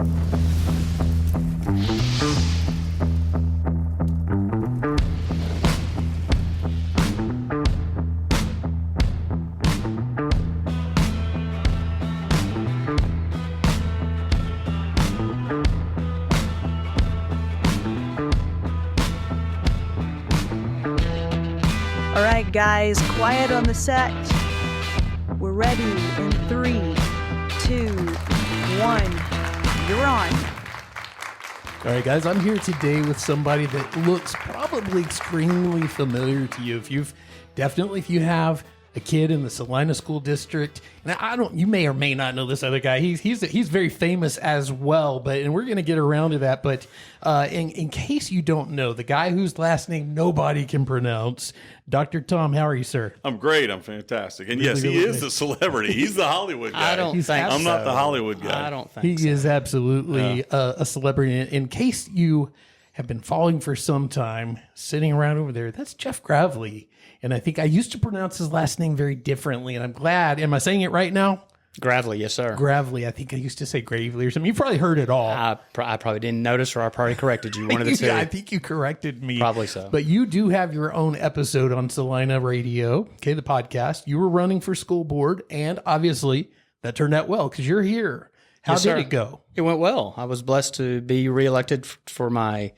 All right, guys, quiet on the set. We're ready in 3, 2, 1. You're on. All right, guys, I'm here today with somebody that looks probably extremely familiar to you. If you have a kid in the Celina School District, and you may or may not know this other guy. He's very famous as well, and we're going to get around to that. But in case you don't know, the guy whose last name nobody can pronounce, Dr. Tom, how are you, sir? I'm great. I'm fantastic. And yes, he is the celebrity. He's the Hollywood guy. I'm not the Hollywood guy. I don't think he is absolutely a celebrity. In case you have been following for some time, sitting around over there, that's Jeff Gravely. And I think I used to pronounce his last name very differently, and I'm glad. Am I saying it right now? Gravely, yes, sir. Gravely. I think I used to say Gravely or something. You probably heard it all. I probably didn't notice, or I probably corrected you. One of the two. I think you corrected me. Probably so. But you do have your own episode on Celina Radio, okay, the podcast. You were running for school board, and obviously that turned out well because you're here. How did it go? It went well. I was blessed to be reelected for my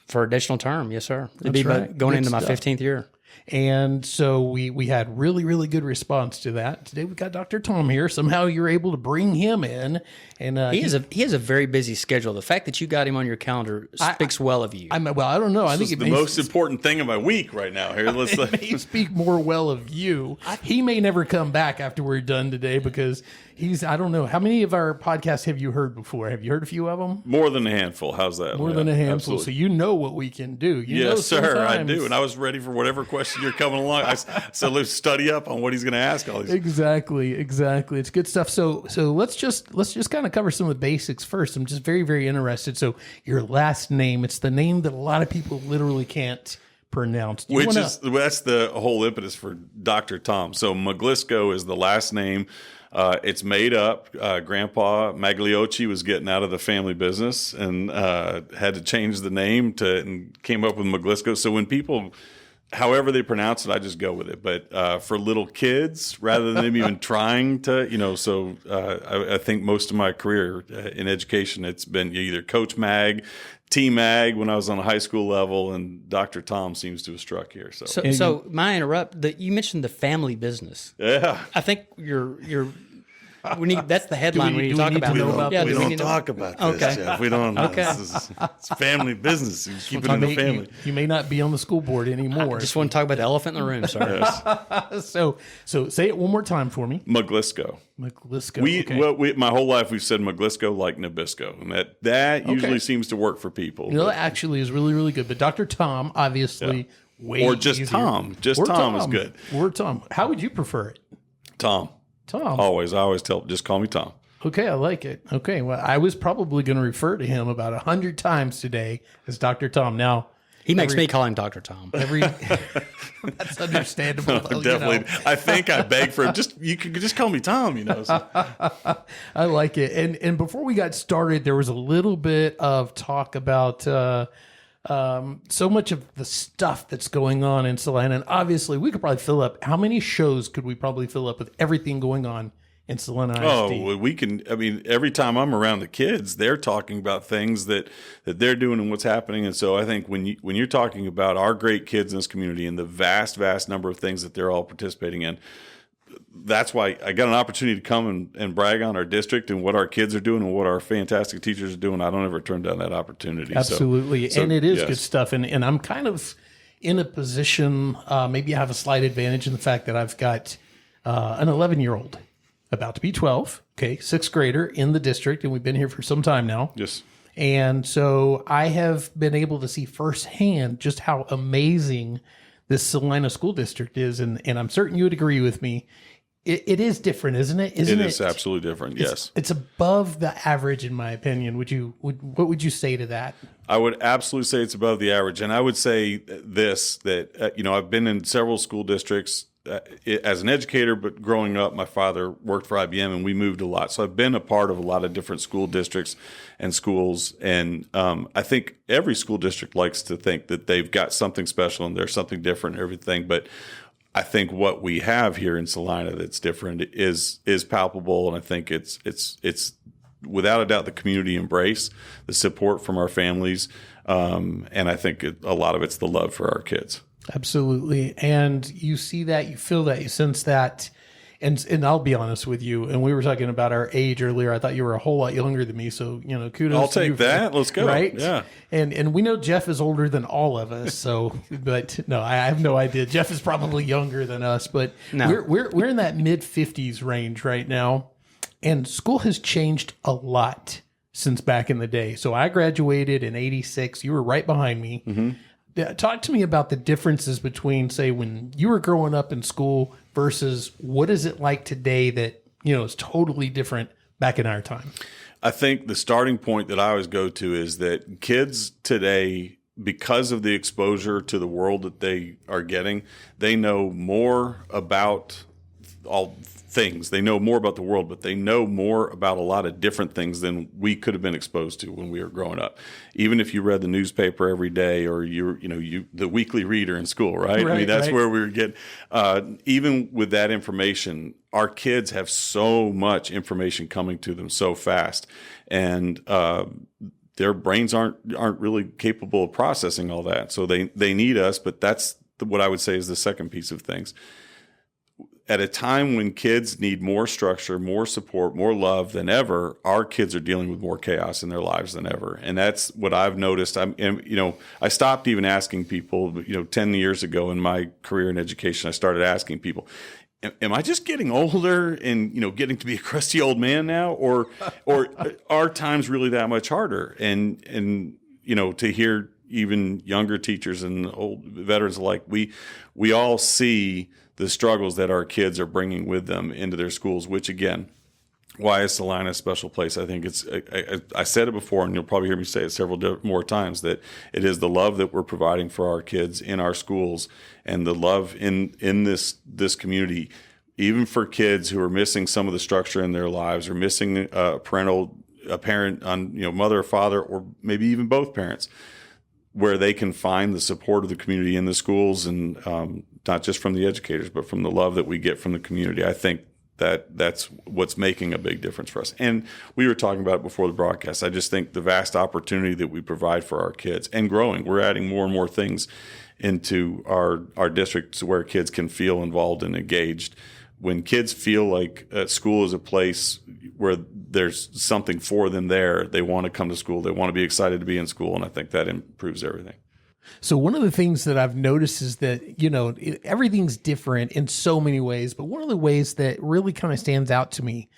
for additional term. Yes, sir. Going into my 15th year. And so we had really, really good response to that. Today we got Dr. Tom here. Somehow you're able to bring him in. And he has a very busy schedule. The fact that you got him on your calendar speaks well of you. I don't know. I think it's the most important thing of my week right now. Here, let's may speak more well of you. He may never come back after we're done today because I don't know. How many of our podcasts have you heard before? Have you heard a few of them? More than a handful. How's that? More than a handful. Absolutely. So you know what we can do. Yes, sir. I do. And I was ready for whatever question you're coming along. I said, let's study up on what he's going to ask all these. Exactly. It's good stuff. So let's just kind of cover some of the basics first. I'm just very, very interested. So your last name, it's the name that a lot of people literally can't pronounce. That's the whole impetus for Dr. Tom. So Maglisceau is the last name. It's made up. Grandpa Maglisceau was getting out of the family business and had to change the name and came up with Maglisceau. So when people, however they pronounce it, I just go with it. But for little kids, rather than them even trying to, I think most of my career in education, it's been either Coach Mag, T Mag when I was on a high school level, and Dr. Tom seems to have struck here. So may I interrupt? You mentioned the family business. Yeah, I think that's the headline we need to talk about. We don't talk about this. Okay. Jeff. We don't. Okay. It's family business. You keep it in the family. You may not be on the school board anymore. I just want to talk about the elephant in the room, sir. Yes. So say it one more time for me. Maglisceau. My whole life we've said Maglisceau like Nabisco, and that usually seems to work for people. That actually is really, really good. But Dr. Tom, obviously, way or just easier. Tom. Tom is good. Or Tom. How would you prefer it? Tom. Always. I always tell just call me Tom. Okay, I like it. Okay, well, I was probably going to refer to him about 100 times today as Dr. Tom. Now, he makes me call him Dr. Tom. That's understandable. Definitely. I think I beg for him. You can just call me Tom, So. I like it. And before we got started, there was a little bit of talk about so much of the stuff that's going on in Celina. And obviously, we could probably fill up. How many shows could we probably fill up with everything going on in Celina ISD? Oh, we can. I mean, every time I'm around the kids, they're talking about things that they're doing and what's happening. And so I think when you're talking about our great kids in this community and the vast, vast number of things that they're all participating in, that's why I got an opportunity to come and brag on our district and what our kids are doing and what our fantastic teachers are doing. I don't ever turn down that opportunity. Absolutely. And it is good stuff. And I'm kind of in a position, maybe I have a slight advantage in the fact that I've got an 11-year-old about to be 12, sixth grader in the district. And we've been here for some time now. Yes. And so I have been able to see firsthand just how amazing this Celina school district is. And I'm certain you would agree with me. It is different, isn't it? It is absolutely different. Yes, it's above the average, in my opinion. What would you say to that? I would absolutely say it's above the average, and I would say that I've been in several school districts as an educator, but growing up, my father worked for IBM and we moved a lot. So I've been a part of a lot of different school districts and schools. And I think every school district likes to think that they've got something special and there's something different and everything. But I think what we have here in Celina that's different is palpable. And I think it's without a doubt the community embrace, the support from our families. And I think a lot of it's the love for our kids. Absolutely. And you see that, you feel that, you sense that. And I'll be honest with you, and we were talking about our age earlier. I thought you were a whole lot younger than me. So, kudos. I'll to you take that. Let's go. Right? Yeah. And we know Jeff is older than all of us. So, but no, I have no idea. Jeff is probably younger than us, but No. we're in that mid-50s range right now. And school has changed a lot since back in the day. So I graduated in 86. You were right behind me. Mm-hmm. Talk to me about the differences between, say, when you were growing up in school versus what is it like today that, is totally different back in our time? I think the starting point that I always go to is that kids today, because of the exposure to the world that they are getting, they know more about all things. They know more about the world, but they know more about a lot of different things than we could have been exposed to when we were growing up. Even if you read the newspaper every day or you the weekly reader in school, right? I mean, that's where we were getting, even with that information, our kids have so much information coming to them so fast. And, their brains aren't really capable of processing all that. So they need us, but that's what I would say is the second piece of things. At a time when kids need more structure, more support, more love than ever, our kids are dealing with more chaos in their lives than ever. And that's what I've noticed. I stopped even asking people, 10 years ago in my career in education, I started asking people, am I just getting older and, getting to be a crusty old man now? Or are times really that much harder? And to hear even younger teachers and old veterans alike, we all see the struggles that our kids are bringing with them into their schools, which again, why is Celina a special place? I think I said it before, and you'll probably hear me say it several more times, that it is the love that we're providing for our kids in our schools and the love in this community, even for kids who are missing some of the structure in their lives or missing a parent on, mother or father, or maybe even both parents, where they can find the support of the community in the schools and not just from the educators, but from the love that we get from the community. I think that's what's making a big difference for us. And we were talking about it before the broadcast. I just think the vast opportunity that we provide for our kids and growing, we're adding more and more things into our districts where kids can feel involved and engaged. When kids feel like school is a place where there's something for them there, they want to come to school. They want to be excited to be in school. And I think that improves everything. So one of the things that I've noticed is that, everything's different in so many ways, but one of the ways that really kind of stands out to me,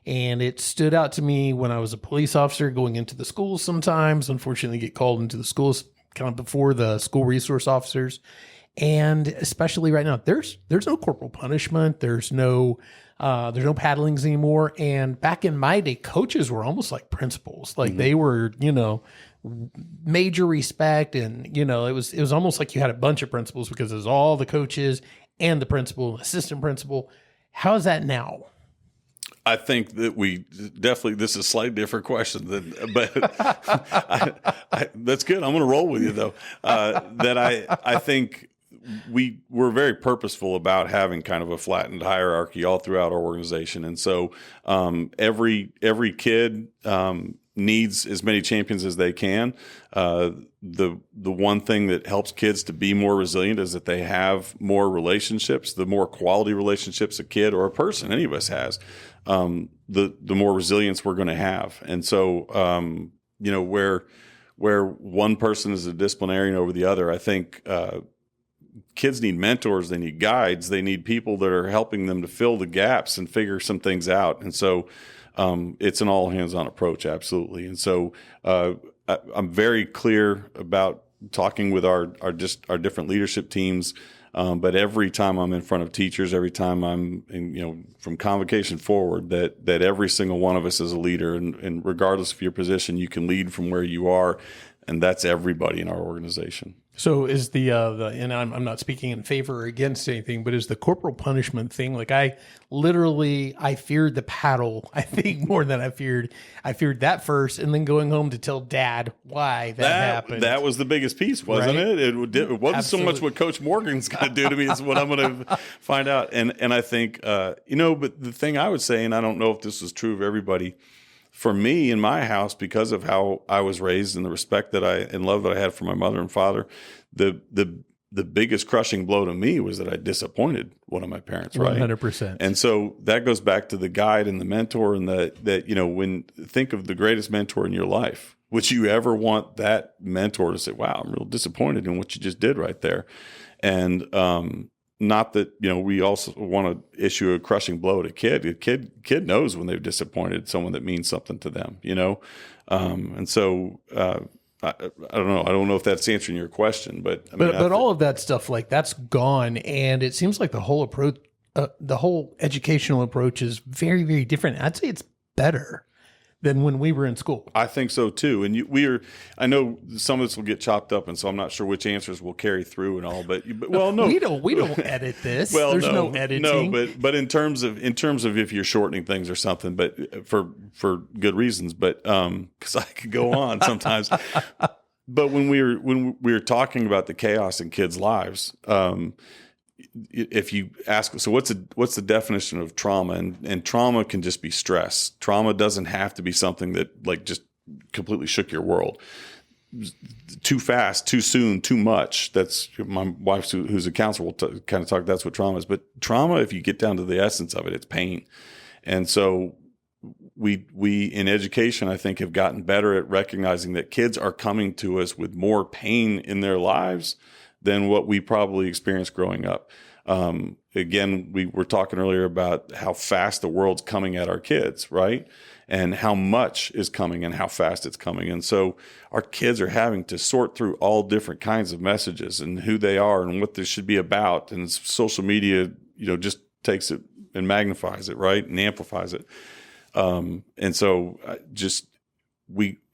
and it stood out to me when I was a police officer going into the schools sometimes, unfortunately get called into the schools kind of before the school resource officers. And especially right now, there's no corporal punishment. There's no paddlings anymore. And back in my day, coaches were almost like principals. Like they were, major respect. And, it was almost like you had a bunch of principals because it was all the coaches and the principal, assistant principal. How is that now? I think that this is a slightly different question but that's good. I'm going to roll with you though. I think we're very purposeful about having kind of a flattened hierarchy all throughout our organization. And so, every kid, needs as many champions as they can. The one thing that helps kids to be more resilient is that they have more relationships. The more quality relationships a kid or a person, any of us has, the more resilience we're going to have. And so, where one person is a disciplinarian over the other, I think, kids need mentors, they need guides, they need people that are helping them to fill the gaps and figure some things out. And so, it's an all hands-on approach, absolutely. And so I'm very clear about talking with our different leadership teams. But every time I'm in front of teachers, every time I'm from convocation forward, that every single one of us is a leader, and regardless of your position, you can lead from where you are, and that's everybody in our organization. So is the and I'm not speaking in favor or against anything, but is the corporal punishment thing, like I feared the paddle, I think, more than I feared that first, and then going home to tell Dad why that happened. That was the biggest piece, wasn't Right? it? It wasn't so much what Coach Morgan's going to do to me, it's what I'm going to find out. And I think, but the thing I would say, and I don't know if this is true of everybody, for me in my house, because of how I was raised and the respect and love that I had for my mother and father, the biggest crushing blow to me was that I disappointed one of my parents, right? 100%. And so that goes back to the guide and the mentor, and that when think of the greatest mentor in your life, would you ever want that mentor to say, wow, I'm real disappointed in what you just did right there? And not that, we also want to issue a crushing blow at a kid. A kid knows when they've disappointed someone that means something to them, and so I don't know. I don't know if that's answering your question, but but all of that stuff, like, that's gone, and it seems like the whole approach, the whole educational approach, is very, very different. I'd say it's better than when we were in school. I think so too. And I know some of this will get chopped up, and so I'm not sure which answers will carry through and all. But well, no, we don't edit this. Well, there's no editing. No, but in terms of if you're shortening things or something, but for good reasons. But because I could go on sometimes. But when we were talking about the chaos in kids' lives, if you ask, so what's the definition of trauma? And trauma can just be stress. Trauma doesn't have to be something that, like, just completely shook your world. Too fast, too soon, too much. That's my wife, who's a counselor, will kind of talk. That's what trauma is. But trauma, if you get down to the essence of it, it's pain. And so we in education, I think, have gotten better at recognizing that kids are coming to us with more pain in their lives than what we probably experienced growing up. Again, we were talking earlier about how fast the world's coming at our kids, right? And how much is coming and how fast it's coming. And so our kids are having to sort through all different kinds of messages and who they are and what this should be about. And social media, just takes it and magnifies it, right? And amplifies it. And so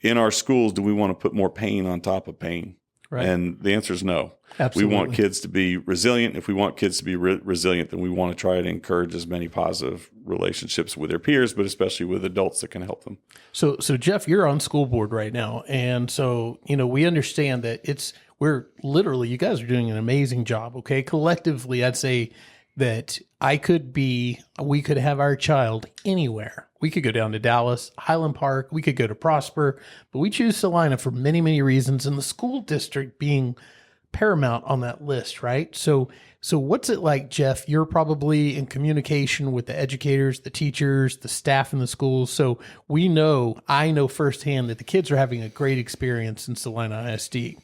in our schools, do we want to put more pain on top of pain? Right. And the answer is no. Absolutely. We want kids to be resilient. If we want kids to be resilient, then we want to try to encourage as many positive relationships with their peers, but especially with adults that can help them. So Jeff, you're on school board right now. And so, we understand that you guys are doing an amazing job. Okay. Collectively, I'd say that we could have our child anywhere. We could go down to Dallas, Highland Park. We could go to Prosper, but we choose Celina for many, many reasons, and the school district being paramount on that list, right? So what's it like, Jeff? You're probably in communication with the educators, the teachers, the staff in the schools. So I know firsthand that the kids are having a great experience in Celina ISD.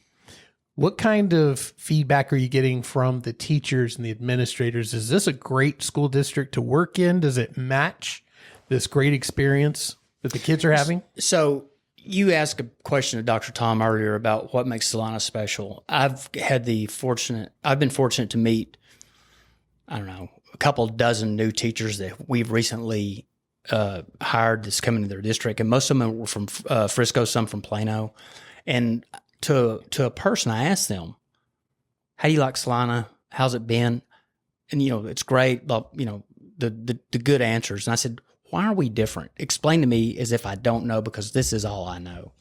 What kind of feedback are you getting from the teachers and the administrators? Is this a great school district to work in? Does it match this great experience that the kids are having? So you asked a question of Dr. Tom earlier about what makes Celina special. I've been fortunate to meet, a couple dozen new teachers that we've recently hired that's coming to their district. And most of them were from Frisco, some from Plano. And to a person, I asked them, how do you like Celina? How's it been? And, it's great, but, the good answers. And I said, why are we different? Explain to me as if I don't know, because this is all I know.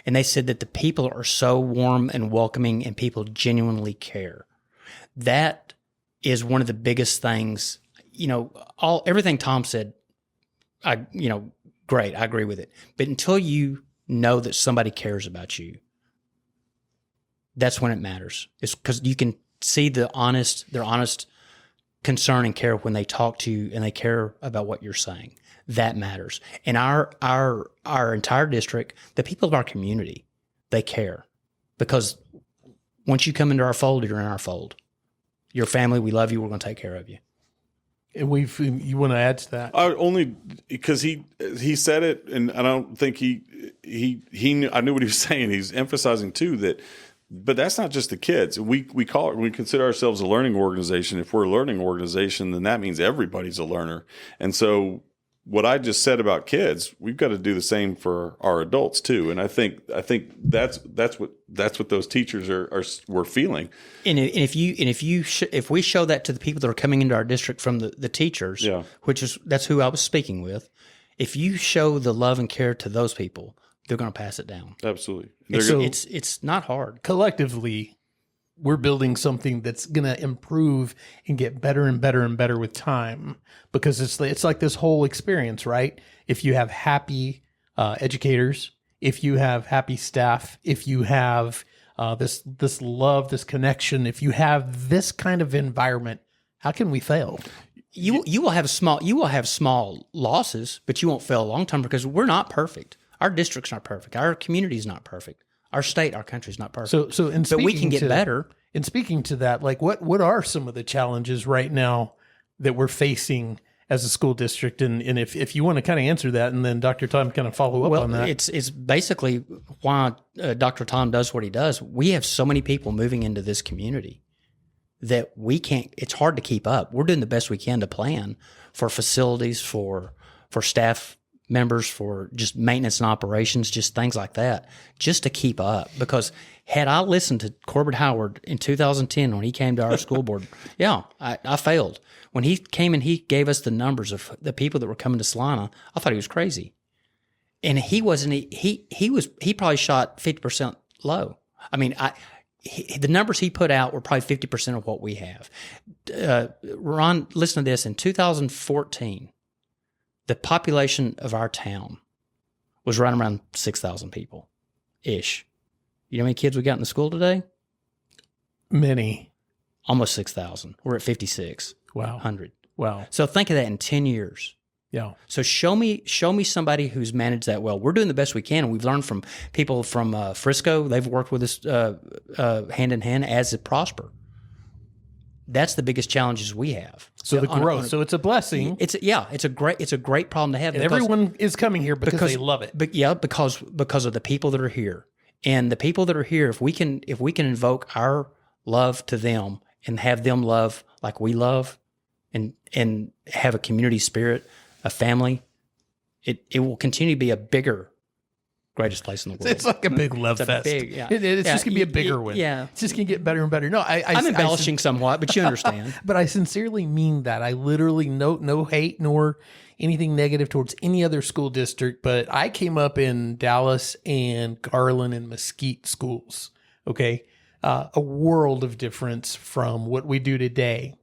And they said that the people are so warm and welcoming and people genuinely care. That is one of the biggest things, everything Tom said, great, I agree with it. But until you know that somebody cares about you, that's when it matters. It's because you can see their honest concern and care when they talk to you and they care about what you're saying. That matters. And our entire district, the people of our community, they care, because once you come into our fold, you're in our fold. Your family, we love you. We're going to take care of you. And you want to add to that? Only because he said it, and I don't think he knew, I knew what he was saying. He's emphasizing too that. But that's not just the kids. We consider ourselves a learning organization. If we're a learning organization, then that means everybody's a learner. And so what I just said about kids, we've got to do the same for our adults too. And I think that's what those teachers were feeling. And if we show that to the people that are coming into our district from the teachers, Yeah. that's who I was speaking with. If you show the love and care to those people, they're going to pass it down. Absolutely. It's not hard. Collectively, we're building something that's going to improve and get better and better and better with time, because it's like this whole experience, right? If you have happy educators, if you have happy staff, if you have this love, this connection, if you have this kind of environment, how can we fail? You will have small losses, but you won't fail long term, because we're not perfect. Our district's not perfect. Our community's not perfect. Our state, our country's not perfect. But we can get better. And speaking to that, like what are some of the challenges right now that we're facing as a school district? And if you want to kind of answer that, and then Dr. Tom kind of follow up on that. It's basically why Dr. Tom does what he does. We have so many people moving into this community that it's hard to keep up. We're doing the best we can to plan for facilities, for staff members, for just maintenance and operations, just things like that, just to keep up. Because had I listened to Corbett Howard in 2010 when he came to our school board, I failed. When he came and he gave us the numbers of the people that were coming to Celina, I thought he was crazy. And he wasn't. He probably shot 50% low. I mean, the numbers he put out were probably 50% of what we have. Ron, listen to this. In 2014, the population of our town was right around 6,000 people-ish. You know how many kids we got in the school today? Many. Almost 6,000. We're at 5,600. Wow. So think of that in 10 years. Yeah. So show me somebody who's managed that well. We're doing the best we can, and we've learned from people from Frisco. They've worked with us hand in hand as it prosper. That's the biggest challenges we have. So the growth. So it's a blessing. It's a great problem to have. And everyone is coming here because they love it. But because of the people that are here. And the people that are here, if we can invoke our love to them and have them love like we love, and have a community spirit, a family, it will continue to be a bigger, greatest place in the world. It's like a big love fest. It's just going to be a bigger one. Yeah. It's just going to get better and better. No, I'm embellishing somewhat, but you understand. But I sincerely mean that. I literally no hate nor anything negative towards any other school district, but I came up in Dallas and Garland and Mesquite schools. Okay. A world of difference from what we do today.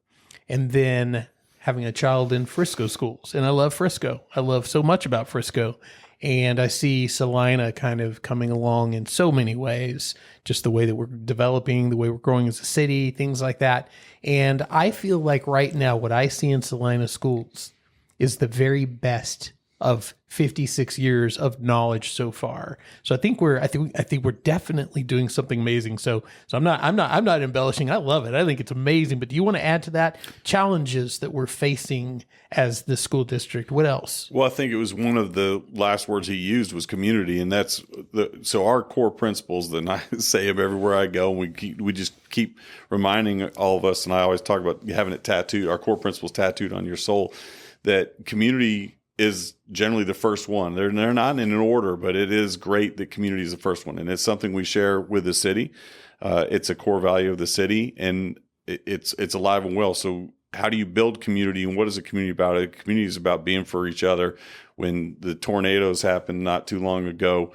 And then having a child in Frisco schools. And I love Frisco. I love so much about Frisco. And I see Celina kind of coming along in so many ways, just the way that we're developing, the way we're growing as a city, things like that. And I feel like right now, what I see in Celina schools is the very best of 56 years of knowledge so far. So I think we're definitely doing something amazing. So I'm not embellishing. I love it. I think it's amazing. But do you want to add to that challenges that we're facing as the school district? What else? Well, I think it was one of the last words he used was community, and so our core principles that I say of everywhere I go. We just keep reminding all of us, and I always talk about having it tattooed. Our core principles tattooed on your soul. That community is generally the first one. They're not in an order, but it is great that community is the first one. And it's something we share with the city. It's a core value of the city, and it's alive and well. So how do you build community, and what is a community about? A community is about being for each other. When the tornadoes happened not too long ago,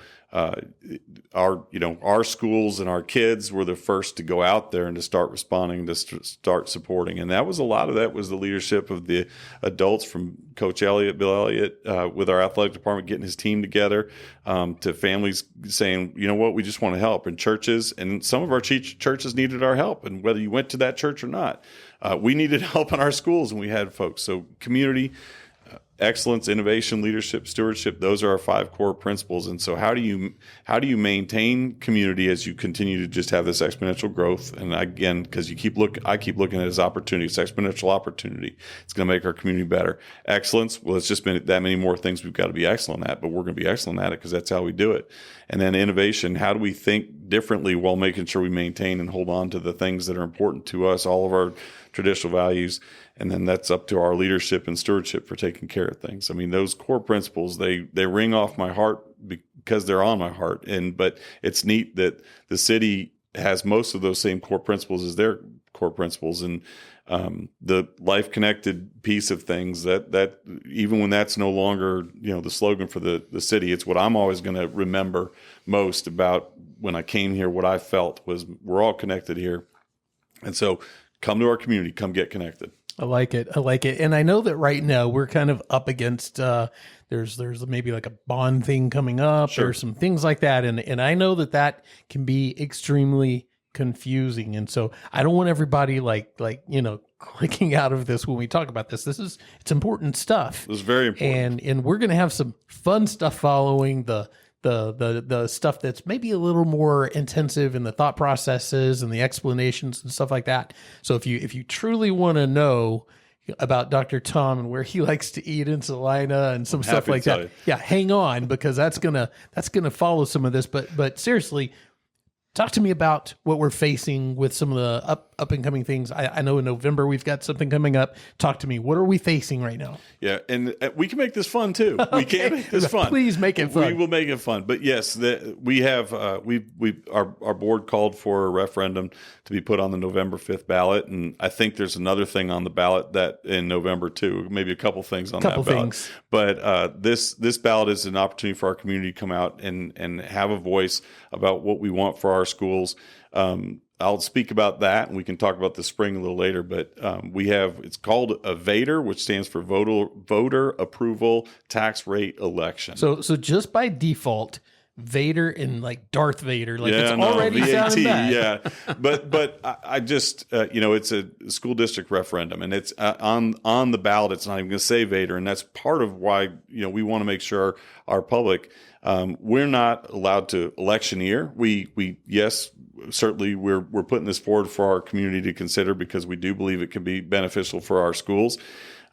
our schools and our kids were the first to go out there and to start responding, to start supporting. And a lot of that was the leadership of the adults, from Coach Bill Elliott, with our athletic department, getting his team together, to families saying, you know what, we just want to help. And churches, and some of our churches needed our help. And whether you went to that church or not, we needed help in our schools, and we had folks. So community, excellence, innovation, leadership, stewardship, those are our 5 core principles. And so how do you maintain community as you continue to just have this exponential growth? And again, because I keep looking at it as opportunity, it's exponential opportunity. It's going to make our community better. Excellence, well, it's just been that many more things we've got to be excellent at, but we're going to be excellent at it because that's how we do it. And then innovation, how do we think differently while making sure we maintain and hold on to the things that are important to us, all of our traditional values? And then that's up to our leadership and stewardship for taking care of things. I mean, those core principles, they ring off my heart because they're on my heart. But it's neat that the city has most of those same core principles as their core principles. And the life connected piece of things, that even when that's no longer, the slogan for the city, it's what I'm always going to remember most about when I came here. What I felt was we're all connected here. And so come to our community, come get connected. I like it. And I know that right now we're kind of up against, there's maybe like a bond thing coming up. Sure. Or some things like that. And I know that can be extremely confusing. And so I don't want everybody clicking out of this when we talk about this. It's important stuff. It's very important. And we're going to have some fun stuff following the stuff that's maybe a little more intensive in the thought processes and the explanations and stuff like that. So if you truly want to know about Dr. Tom and where he likes to eat in Celina and some stuff like that, yeah, hang on, because that's gonna follow some of this. But seriously, talk to me about what we're facing with some of the up and coming things. I know in November we've got something coming up. Talk to me. What are we facing right now? Yeah, and we can make this fun too. We can make this fun. Please make it fun. We will make it fun. But yes, we have our board called for a referendum to be put on the November 5th ballot, and I think there's another thing on the ballot that in November too, maybe a couple things on that ballot. But this ballot is an opportunity for our community to come out and have a voice about what we want for our schools. I'll speak about that, and we can talk about the spring a little later. But it's called a VADER, which stands for Voter Approval Tax Rate Election. So just by default, Vader and like Darth Vader, already VAT, sounding bad. Yeah, but I just it's a school district referendum, and it's on the ballot. It's not even going to say Vader, and that's part of why we want to make sure our public. We're not allowed to electioneer. Yes, certainly we're putting this forward for our community to consider because we do believe it can be beneficial for our schools.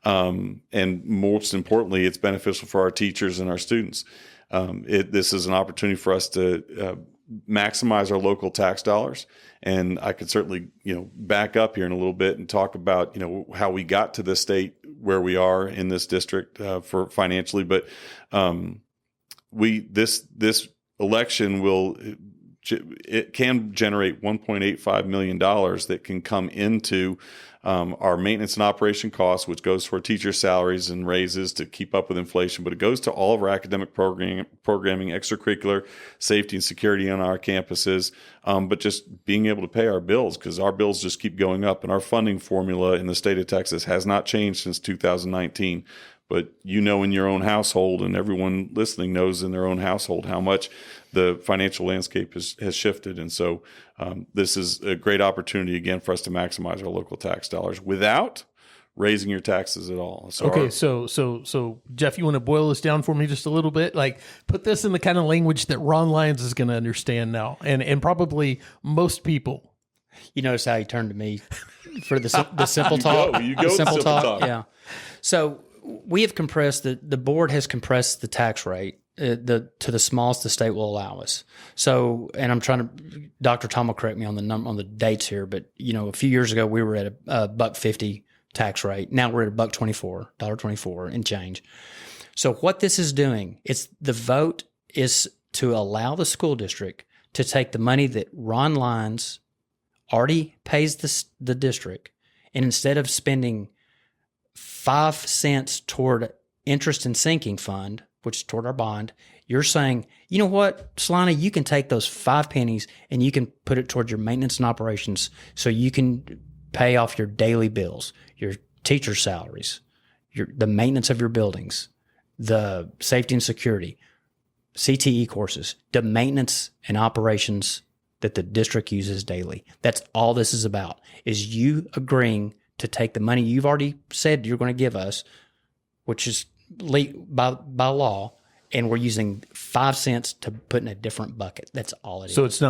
And most importantly, it's beneficial for our teachers and our students. This is an opportunity for us to maximize our local tax dollars. And I could certainly, back up here in a little bit and talk about, how we got to this state where we are in this district for financially. But this election it can generate $1.85 million that can come into our maintenance and operation costs, which goes for teacher salaries and raises to keep up with inflation. But it goes to all of our academic programming, extracurricular, safety and security on our campuses, but just being able to pay our bills, because our bills just keep going up. And our funding formula in the state of Texas has not changed since 2019. But in your own household, and everyone listening knows in their own household how much the financial landscape has shifted. And so this is a great opportunity, again, for us to maximize our local tax dollars without raising your taxes at all. So so Jeff, you want to boil this down for me just a little bit? Like, put this in the kind of language that Ron Lyons is going to understand now, and probably most people. You notice how he turned to me for the simple talk? You go simple talk. Yeah. So we have compressed the board has compressed the tax rate to the smallest the state will allow us. So, and I'm trying to, Dr. Tom will correct me on the dates here, but a few years ago we were at a $1.50 tax rate. Now we're at $1.24 and change. So what this is doing, the vote is to allow the school district to take the money that Ron Lyons already pays the district, and instead of spending 5 cents toward interest and sinking fund, which is toward our bond, you're saying, you know what, Celina, you can take those 5 pennies and you can put it towards your maintenance and operations, so you can pay off your daily bills, your teacher salaries, the maintenance of your buildings, the safety and security, CTE courses, the maintenance and operations that the district uses daily. That's all this is about, is you agreeing to take the money you've already said you're going to give us, which is by law, and we're using 5 cents to put in a different bucket. That's all it is. So it's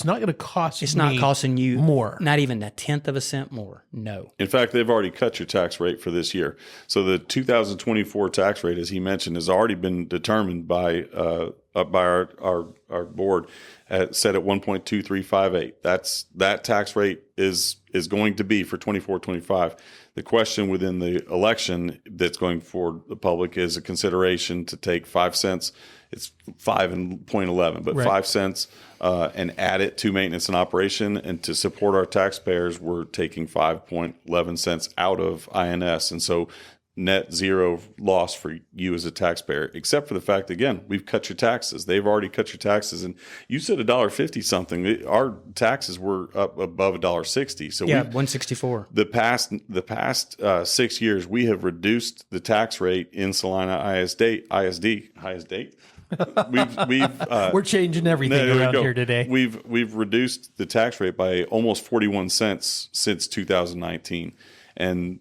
not going to cost. It's not costing you more. Not even a tenth of a cent more. No. In fact, they've already cut your tax rate for this year. So the 2024 tax rate, as he mentioned, has already been determined by up by our board set at 1.2358. That tax rate is going to be for 24-25. The question within the election that's going for the public is a consideration to take 5 cents. It's 5.11, but Right. 5 cents and add it to maintenance and operation. And to support our taxpayers, we're taking 5.11 cents out of INS. And so net zero loss for you as a taxpayer, except for the fact, again, we've cut your taxes. They've already cut your taxes. And you said $1.50 something. Our taxes were up above $1.60. So Yeah, we 164. the past 6 years, we have reduced the tax rate in Celina ISD. We're changing everything There we around go. here today. We've reduced the tax rate by almost 41 cents since 2019, and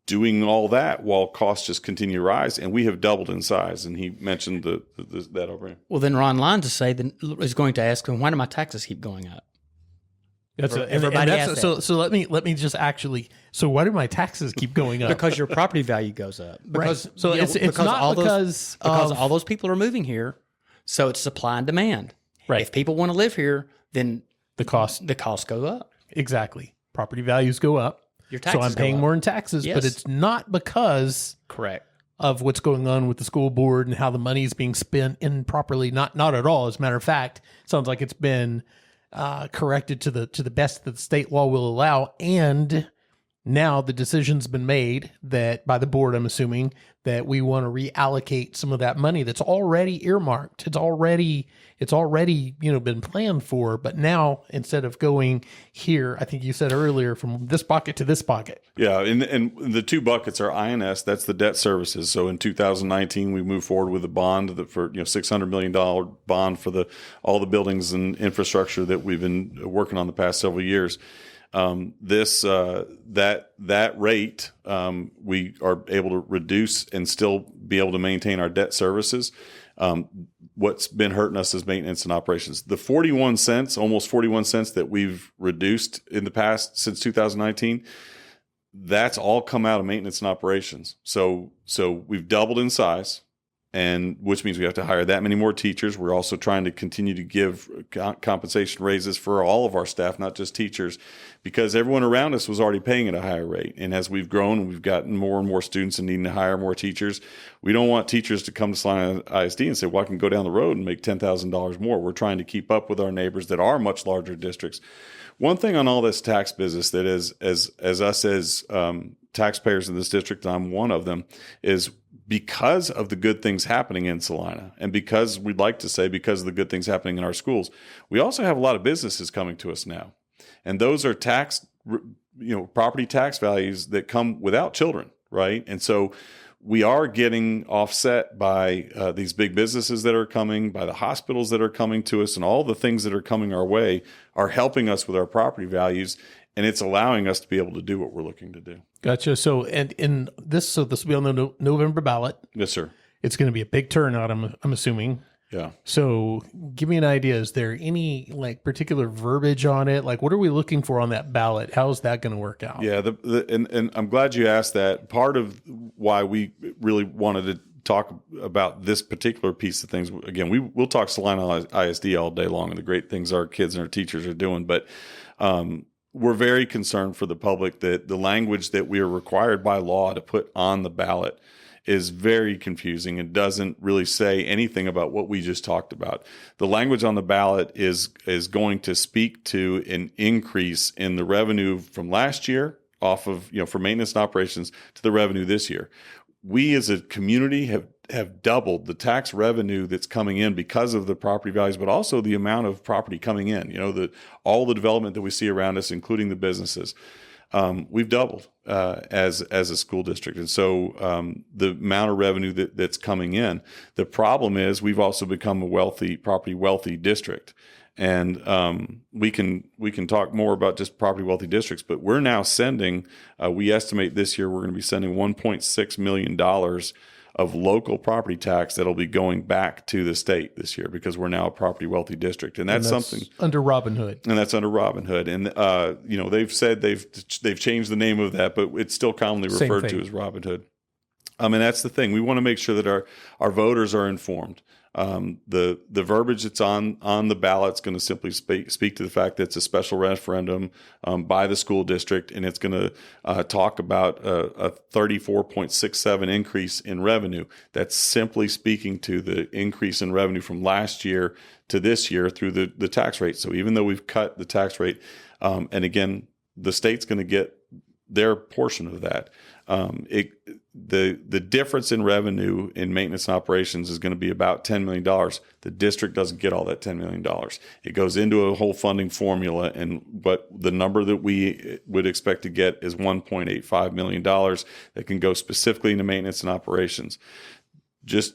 doing all that while costs just continue to rise, and we have doubled in size. And he mentioned that already. Well, then Ron Lyons is going to ask him, why do my taxes keep going up? Everybody asks that. So let me just actually. So why do my taxes keep going up? Because your property value goes up. Because So it's not because of- all those people are moving here, so it's supply and demand. Right. If people want to live here, then the costs go up. exactly. Property values go up. Your taxes So I'm paying go up. more in taxes, Yes. but it's not because Correct. of what's going on with the school board and how the money is being spent improperly. Not at all. As a matter of fact, it sounds like it's been corrected to the best that the state law will allow. And now the decision's been made that by the board, I'm assuming, that we want to reallocate some of that money that's already earmarked. It's already been planned for. But now, instead of going here, I think you said earlier, from this pocket to this pocket. Yeah, and the two buckets are INS. That's the debt services. So in 2019, we moved forward with a bond for $600 million bond for all the buildings and infrastructure that we've been working on the past several years. That rate we are able to reduce and still be able to maintain our debt services. What's been hurting us is maintenance and operations. The 41 cents, almost 41 cents that we've reduced in the past since 2019, that's all come out of maintenance and operations. So we've doubled in size, and which means we have to hire that many more teachers. We're also trying to continue to give compensation raises for all of our staff, not just teachers, because everyone around us was already paying at a higher rate. And as we've grown and we've gotten more and more students and needing to hire more teachers, we don't want teachers to come to Celina ISD and say, well, I can go down the road and make $10,000 more. We're trying to keep up with our neighbors that are much larger districts. One thing on all this tax business that is, as us as taxpayers in this district, and I'm one of them, is because of the good things happening in Celina, and because we'd like to say because of the good things happening in our schools, we also have a lot of businesses coming to us now. And those are property tax values that come without children, right? And so we are getting offset by these big businesses that are coming, by the hospitals that are coming to us, and all the things that are coming our way are helping us with our property values, and it's allowing us to be able to do what we're looking to do. Gotcha. So, this will be on the November ballot. Yes, sir. It's going to be a big turnout, I'm assuming. Yeah. So give me an idea. Is there any particular verbiage on it? What are we looking for on that ballot? How is that going to work out? Yeah. And I'm glad you asked that. Part of why we really wanted to talk about this particular piece of things, again, we'll talk Celina ISD all day long and the great things our kids and our teachers are doing. But, we're very concerned for the public that the language that we are required by law to put on the ballot is very confusing and doesn't really say anything about what we just talked about. The language on the ballot is going to speak to an increase in the revenue from last year off of, for maintenance and operations to the revenue this year. We as a community have doubled the tax revenue that's coming in because of the property values, but also the amount of property coming in, all the development that we see around us, including the businesses. We've doubled as a school district. And so the amount of revenue that's coming in, the problem is we've also become a property wealthy district. And we can talk more about just property wealthy districts, but we're now sending, we estimate this year we're going to be sending $1.6 million of local property tax that'll be going back to the state this year because we're now a property wealthy district. And that's something under Robin Hood. And that's under Robin Hood. And, they've said they've changed the name of that, but it's still commonly referred to as Robin Hood. And that's the thing. We want to make sure that our voters are informed. The verbiage that's on the ballot is going to simply speak to the fact that it's a special referendum by the school district, and it's going to talk about a 34.67 increase in revenue. That's simply speaking to the increase in revenue from last year to this year through the tax rate. So even though we've cut the tax rate, and again, the state's going to get their portion of that. The difference in revenue in maintenance and operations is going to be about $10 million. The district doesn't get all that $10 million. It goes into a whole funding formula, but the number that we would expect to get is $1.85 million that can go specifically into maintenance and operations. Just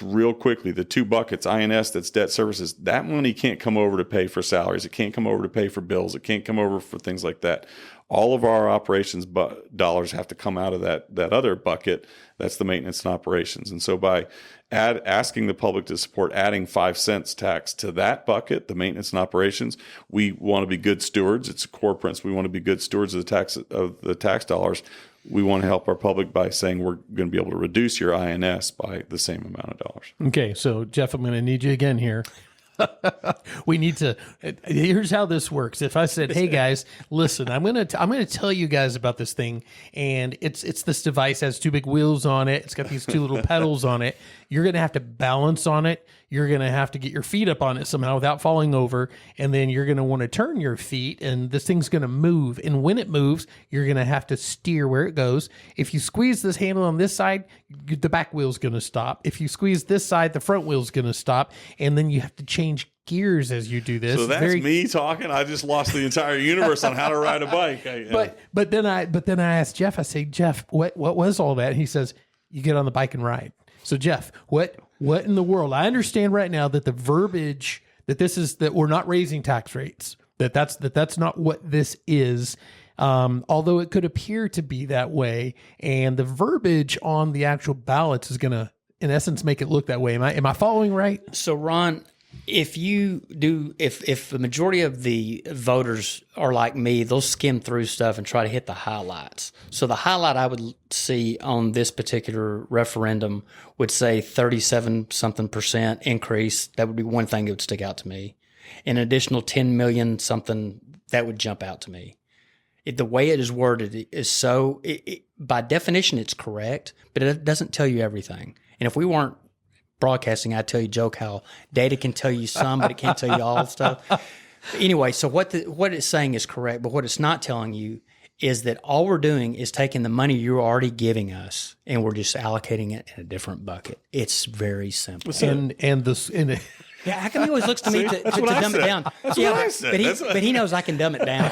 real quickly, the two buckets, INS, that's debt services, that money can't come over to pay for salaries. It can't come over to pay for bills. It can't come over for things like that. All of our operations dollars have to come out of that other bucket. That's the maintenance and operations. And so by asking the public to support adding 5 cents tax to that bucket, the maintenance and operations, we want to be good stewards. It's a core principle. We want to be good stewards of the tax dollars. We want to help our public by saying we're going to be able to reduce your INS by the same amount of dollars. Okay, so Jeff, I'm going to need you again here. We need to. Here's how this works. If I said, "Hey guys, listen, I'm gonna tell you guys about this thing, and it's this device has two big wheels on it. It's got these two little pedals on it. You're gonna have to balance on it. You're gonna have to get your feet up on it somehow without falling over, and then you're gonna want to turn your feet, and this thing's gonna move. And when it moves, you're gonna have to steer where it goes. If you squeeze this handle on this side, the back wheel's gonna stop. If you squeeze this side, the front wheel's gonna stop, and then you have to change gears as you do this. So that's me talking. I just lost the entire universe on how to ride a bike. But then I asked Jeff. I say, Jeff, what was all that? He says, you get on the bike and ride. So Jeff, what in the world? I understand right now that the verbiage that we're not raising tax rates. That's not what this is. Although it could appear to be that way, and the verbiage on the actual ballots is going to, in essence, make it look that way. Am I following right? So Ron, if the majority of the voters are like me, they'll skim through stuff and try to hit the highlights. So the highlight I would see on this particular referendum would say 37-something% increase. That would be one thing that would stick out to me. An additional 10 million something, that would jump out to me. The way it is worded is so, by definition, it's correct, but it doesn't tell you everything. And if we weren't broadcasting, I tell you, joke how data can tell you some, but it can't tell you all the stuff. Anyway, so what it's saying is correct, but what it's not telling you is that all we're doing is taking the money you're already giving us and we're just allocating it in a different bucket. It's very simple. Yeah, how come he always looks to me to dumb it down? That's what I said. But he knows I can dumb it down.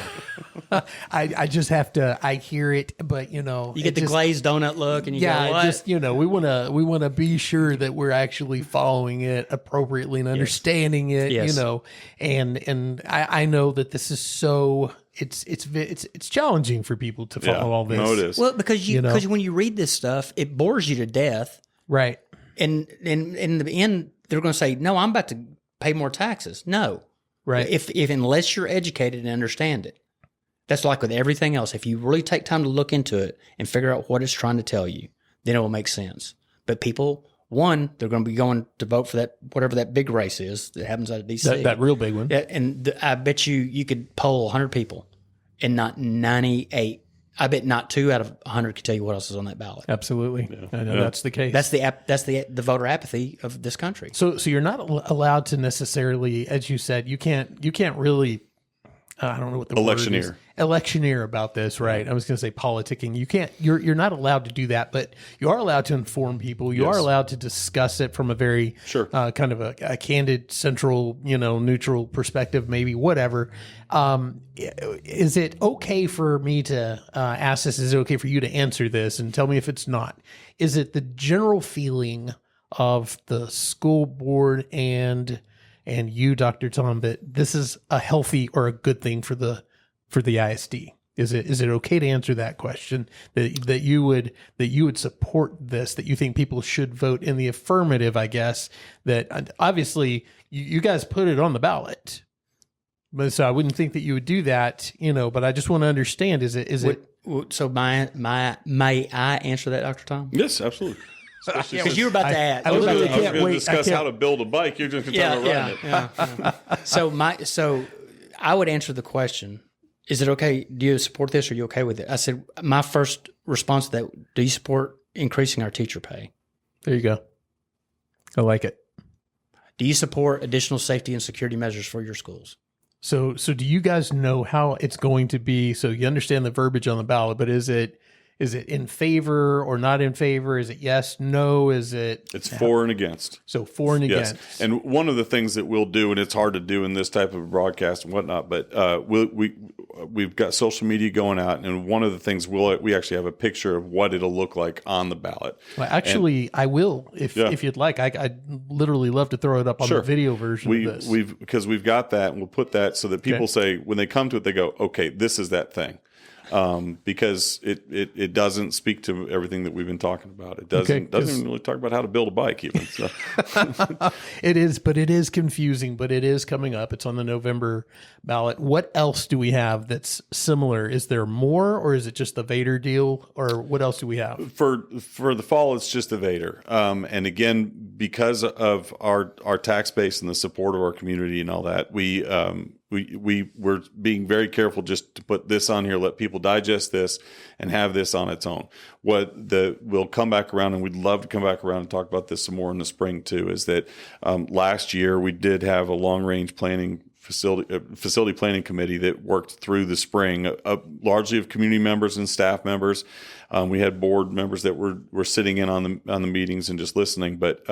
I just have to. I hear it, but you get the glazed donut look, and you go, what? Just we want to be sure that we're actually following it appropriately and understanding it. Yes. And I know that this is so. It's challenging for people to follow all this. No, it is. Well, because when you read this stuff, it bores you to death, right? And in the end, they're going to say, "No, I'm about to pay more taxes." No, right? If unless you're educated and understand it, that's like with everything else. If you really take time to look into it and figure out what it's trying to tell you, then it will make sense. But people, they're going to be going to vote for that whatever that big race is that happens out of D.C. That real big one. I bet you could poll 100 people, and not 98. I bet not 2 out of 100 could tell you what else is on that ballot. Absolutely, yeah. I know that's the case. That's the voter apathy of this country. So you're not allowed to necessarily, as you said, you can't really. I don't know what the word is. Electioneer about this, right? I was going to say politicking. You can't. You're not allowed to do that, but you are allowed to inform people. You are allowed to discuss it from a very kind of a candid, central, neutral perspective, maybe whatever. Is it okay for me to ask this? Is it okay for you to answer this and tell me if it's not? Is it the general feeling of the school board and you, Dr. Tom, that this is a healthy or a good thing for the ISD? Is it okay to answer that question, that you would support this, that you think people should vote in the affirmative? I guess that obviously you guys put it on the ballot, but so I wouldn't think that you would do that, but I just want to understand, is it? So may I answer that, Dr. Tom? Yes, absolutely. Because you were about to add. I I was literally going can't to wait. discuss how to build a bike. You're just going to tell me to ride it. Yeah. So I would answer the question: is it okay? Do you support this? Or are you okay with it? I said my first response to that: do you support increasing our teacher pay? There you go. I like it. Do you support additional safety and security measures for your schools? So do you guys know how it's going to be? So you understand the verbiage on the ballot, but is it in favor or not in favor? Is it yes, no? Is it? It's for and against. So for and Yes. against. And one of the things that we'll do, and it's hard to do in this type of broadcast and whatnot, but we've got social media going out, and one of the things we actually have a picture of what it'll look like on the ballot. Well, actually, I will if you'd like. I'd literally love to throw it up on the video version of this. Because we've got that, and we'll put that so that people say when they come to it, they go, okay, this is that thing. Because it doesn't speak to everything that we've been talking about. It doesn't even really talk about how to build a bike even. So. It is confusing, but it is coming up. It's on the November ballot. What else do we have that's similar? Is there more, or is it just the Vader deal, or what else do we have? For the fall, it's just the Vader. And again, because of our tax base and the support of our community and all that, we're being very careful just to put this on here, let people digest this and have this on its own. We'll come back around, and we'd love to come back around and talk about this some more in the spring too, is that last year we did have a long range planning facility planning committee that worked through the spring, largely of community members and staff members. We had board members that were sitting in on the meetings and just listening, but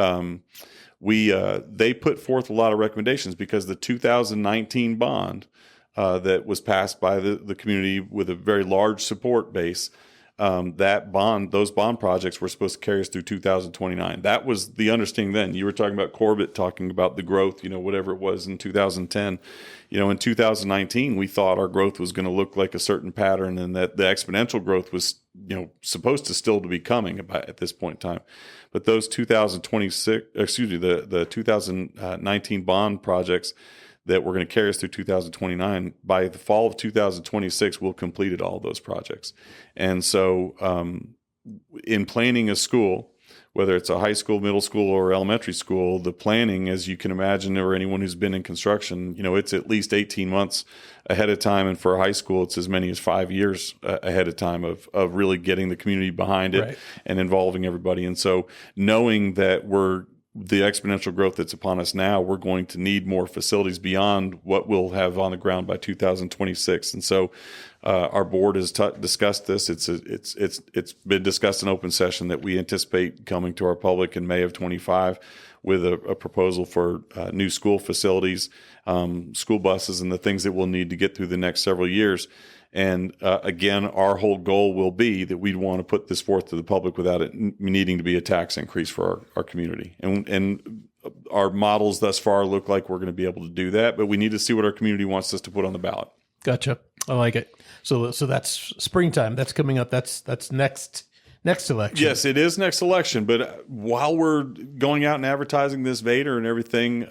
they put forth a lot of recommendations because the 2019 bond that was passed by the community with a very large support base, those bond projects were supposed to carry us through 2029. That was the understanding then. You were talking about Corbett talking about the growth, whatever it was in 2010. In 2019, we thought our growth was going to look like a certain pattern, and that the exponential growth was, supposed to still to be coming at this point in time. But those the 2019 bond projects that were going to carry us through 2029, by the fall of 2026, we'll completed all of those projects. And so in planning a school, whether it's a high school, middle school, or elementary school, the planning, as you can imagine, or anyone who's been in construction, it's at least 18 months ahead of time. And for a high school, it's as many as 5 years ahead of time of really getting the community behind it and involving everybody. And so knowing that the exponential growth that's upon us now, we're going to need more facilities beyond what we'll have on the ground by 2026. And so our board has discussed this. It's been discussed in open session that we anticipate coming to our public in May of 25 with a proposal for new school facilities, school buses, and the things that we'll need to get through the next several years. And again, our whole goal will be that we'd want to put this forth to the public without it needing to be a tax increase for our community. And our models thus far look like we're going to be able to do that, but we need to see what our community wants us to put on the ballot. Gotcha. I like it. So that's springtime. That's coming up. That's next election. Yes, it is next election. But while we're going out and advertising this Vader and everything,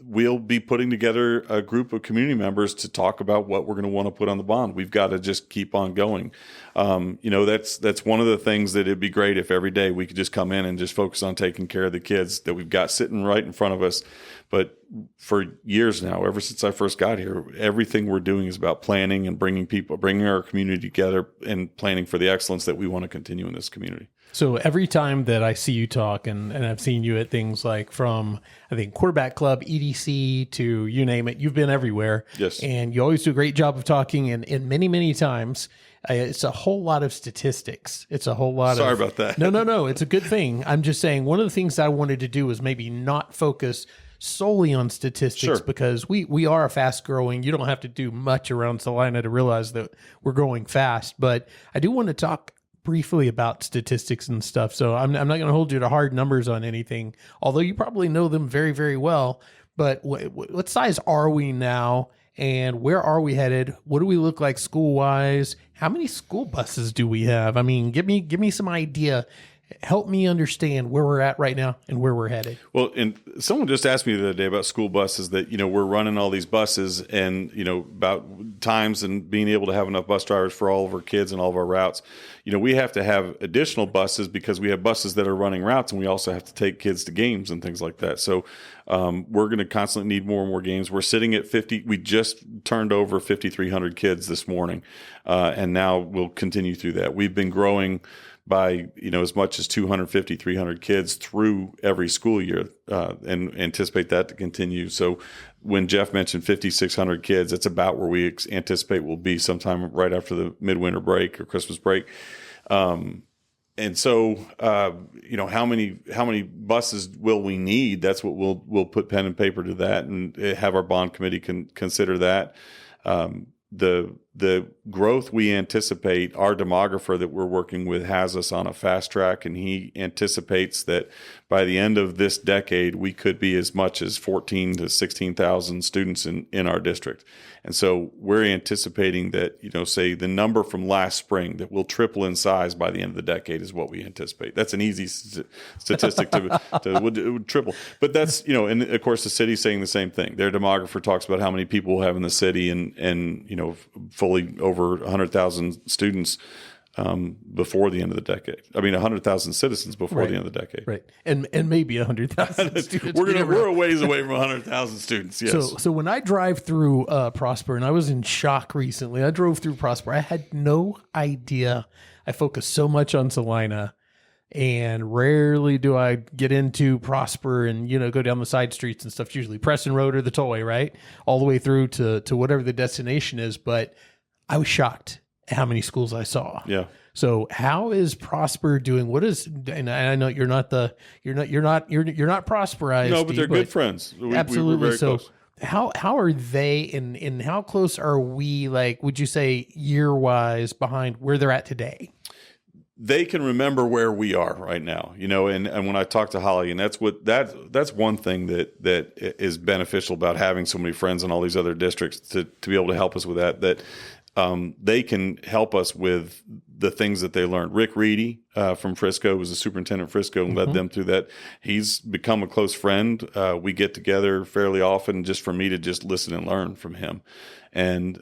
we'll be putting together a group of community members to talk about what we're going to want to put on the bond. We've got to just keep on going. That's one of the things that it'd be great if every day we could just come in and just focus on taking care of the kids that we've got sitting right in front of us. But for years now, ever since I first got here, everything we're doing is about planning and bringing our community together and planning for the excellence that we want to continue in this community. So every time that I see you talk, and I've seen you at things like from, I think, Quarterback Club, EDC, to you name it, you've been everywhere. Yes. And you always do a great job of talking, and many, many times, it's a whole lot of statistics. It's a whole lot Sorry about that. No. It's a good thing. I'm just saying one of the things I wanted to do was maybe not focus solely on statistics, because we are a fast growing. You don't have to do much around Celina to realize that we're growing fast. But I do want to talk briefly about statistics and stuff. So I'm not going to hold you to hard numbers on anything, although you probably know them very, very well. But what size are we now, and where are we headed? What do we look like school wise? How many school buses do we have? I mean, give me some idea help me understand where we're at right now and where we're headed. Well, and someone just asked me the other day about school buses that, we're running all these buses and, about times and being able to have enough bus drivers for all of our kids and all of our routes. We have to have additional buses because we have buses that are running routes, and we also have to take kids to games and things like that. So we're going to constantly need more and more games. We're sitting at 50. We just turned over 5,300 kids this morning, and now we'll continue through that. We've been growing by as much as 250, 300 kids through every school year, and anticipate that to continue. So when Jeff mentioned 5,600 kids, it's about where we anticipate we'll be sometime right after the midwinter break or Christmas break. And so, how many buses will we need? That's what we'll put pen and paper to that, and have our bond committee consider that. The growth we anticipate, our demographer that we're working with has us on a fast track, and he anticipates that by the end of this decade, we could be as much as 14 to 16,000 students in our district. And so we're anticipating that, say the number from last spring that will triple in size by the end of the decade is what we anticipate. That's an easy statistic it would triple. But that's, and of course the city's saying the same thing. Their demographer talks about how many people we'll have in the city and fully over 100,000 students before the end of the decade. I mean, 100,000 citizens before the end of the decade. Right. And maybe 100,000 students. We're a ways away from 100,000 students. Yes. So when I drive through Prosper, and I was in shock recently, I drove through Prosper. I had no idea. I focus so much on Celina, and rarely do I get into Prosper and, go down the side streets and stuff. It's usually Preston Road or the Tollway, right? All the way through to whatever the destination is. But I was shocked at how many schools I saw. Yeah. So how is Prosper doing? What is, and I know you're not Prosper ISD. No, but they're good friends. Absolutely. We're very close. How are they and how close are we, like, would you say year wise behind where they're at today? They can remember where we are right now, and when I talk to Holly, and that's one thing that is beneficial about having so many friends in all these other districts to be able to help us with that they can help us with the things that they learned. Rick Reedy from Frisco was the superintendent of Frisco and led them through that. He's become a close friend. We get together fairly often just for me to just listen and learn from him. And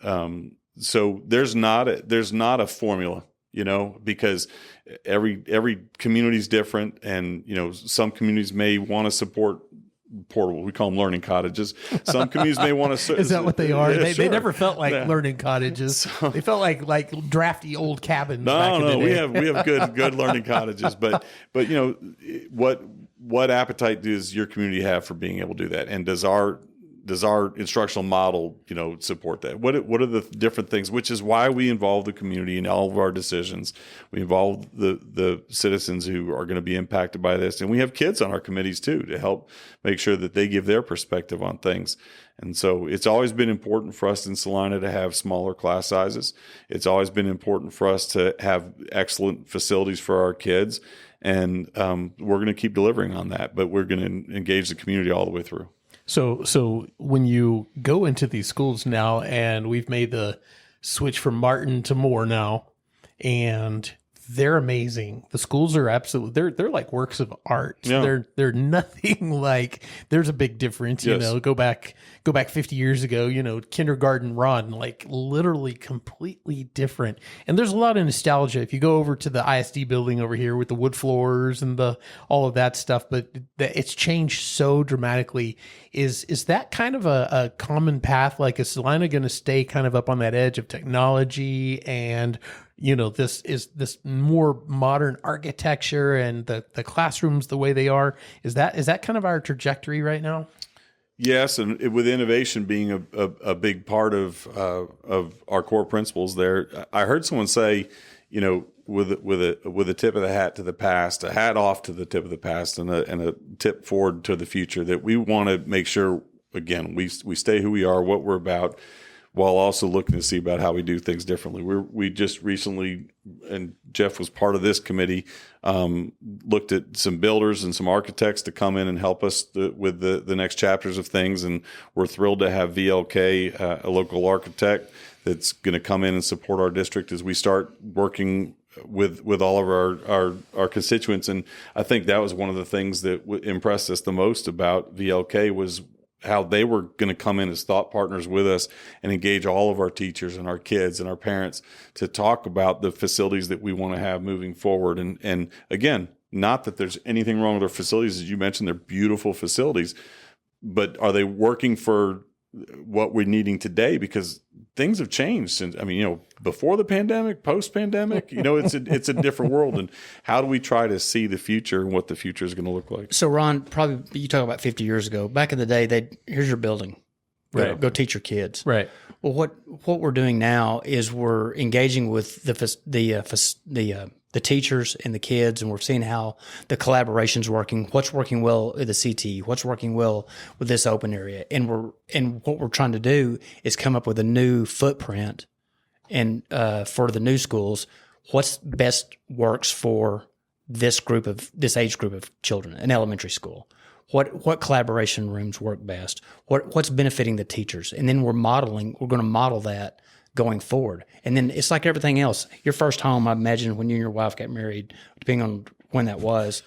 so there's not a formula, because every community is different, and some communities may want to support portable. We call them learning cottages. Some communities may want to. Is that what they are? Yeah, they never felt like learning cottages. They felt like drafty old cabins. No. We have good learning cottages, but what appetite does your community have for being able to do that? And does our instructional model, support that? What are the different things? Which is why we involve the community in all of our decisions. We involve the citizens who are going to be impacted by this, and we have kids on our committees too to help make sure that they give their perspective on things. And so it's always been important for us in Celina to have smaller class sizes. It's always been important for us to have excellent facilities for our kids, and we're going to keep delivering on that. But we're going to engage the community all the way through. So when you go into these schools now, and we've made the switch from Martin to Moore now, and they're amazing. The schools are absolutely, they're like works of art. Yeah. They're nothing like, there's a big difference, Yes. go back 50 years ago, kindergarten Ron, like literally completely different. And there's a lot of nostalgia. If you go over to the ISD building over here with the wood floors and all of that stuff, but it's changed so dramatically. Is that kind of a common path? Like, is Celina going to stay kind of up on that edge of technology and, this more modern architecture and the classrooms the way they are? Is that kind of our trajectory right now? Yes, and with innovation being a big part of our core principles there. I heard someone say, with a tip of the hat to the past, a hat off to the tip of the past, and a tip forward to the future, that we want to make sure, again, we stay who we are, what we're about, while also looking to see about how we do things differently. We just recently, and Jeff was part of this committee, looked at some builders and some architects to come in and help us with the next chapters of things. And we're thrilled to have VLK, a local architect, that's going to come in and support our district as we start working with all of our constituents. And I think that was one of the things that impressed us the most about VLK was how they were going to come in as thought partners with us and engage all of our teachers and our kids and our parents to talk about the facilities that we want to have moving forward. And again, not that there's anything wrong with our facilities. As you mentioned, they're beautiful facilities, but are they working for what we're needing today? Because things have changed since, before the pandemic, post-pandemic, it's a different world. And how do we try to see the future and what the future is going to look like? So Ron, probably you talk about 50 years ago. Back in the day, here's your building. Right. Go teach your kids. Right. Well, what we're doing now is we're engaging with the teachers and the kids, and we're seeing how the collaboration's working. What's working well with the CT? What's working well with this open area? And what we're trying to do is come up with a new footprint, and for the new schools, what's best works for this age group of children, an elementary school. What collaboration rooms work best? What's benefiting the teachers? And then we're going to model that going forward. And then it's like everything else. Your first home, I imagine, when you and your wife got married, depending on when that was,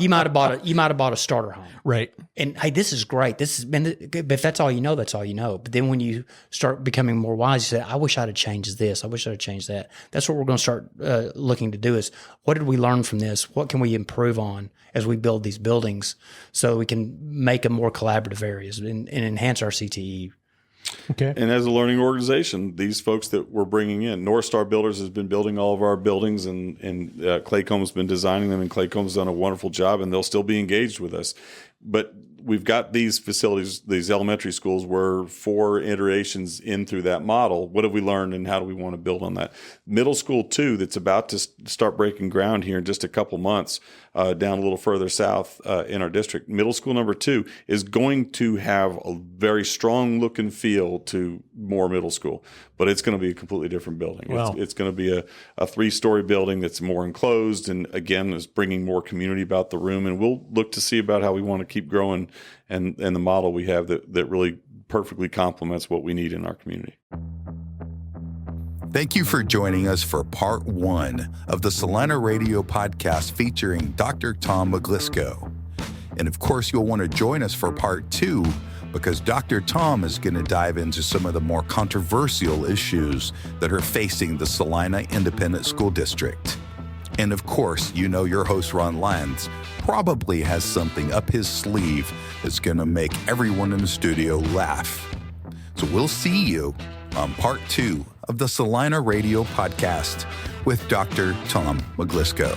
you might have bought a starter home. Right. And hey, this is great. But if that's all you know, that's all you know. But then when you start becoming more wise, you say, I wish I'd have changed this. I wish I'd have changed that. That's what we're going to start looking to do is, what did we learn from this? What can we improve on as we build these buildings so we can make them more collaborative areas and enhance our CTE? Okay. And as a learning organization, these folks that we're bringing in, North Star Builders has been building all of our buildings, and Claycomb's been designing them, and Claycomb's done a wonderful job, and they'll still be engaged with us. But we've got these facilities, these elementary schools, we're 4 iterations in through that model. What have we learned, and how do we want to build on that? Middle school 2, that's about to start breaking ground here in just a couple months, down a little further south in our district. Middle school number 2 is going to have a very strong look and feel to more middle school, but it's going to be a completely different building. Wow. It's going to be a 3-story building that's more enclosed, and again is bringing more community about the room. And we'll look to see about how we want to keep growing and the model we have that really perfectly complements what we need in our community. Thank you for joining us for part 1 of the Celina Radio podcast featuring Dr. Tom Maglisceau. And of course, you'll want to join us for part 2 because Dr. Tom is going to dive into some of the more controversial issues that are facing the Celina Independent School District. And of course, your host, Ron Lyons, probably has something up his sleeve that's going to make everyone in the studio laugh. So we'll see you on part 2 of the Celina Radio podcast with Dr. Tom Maglisceau.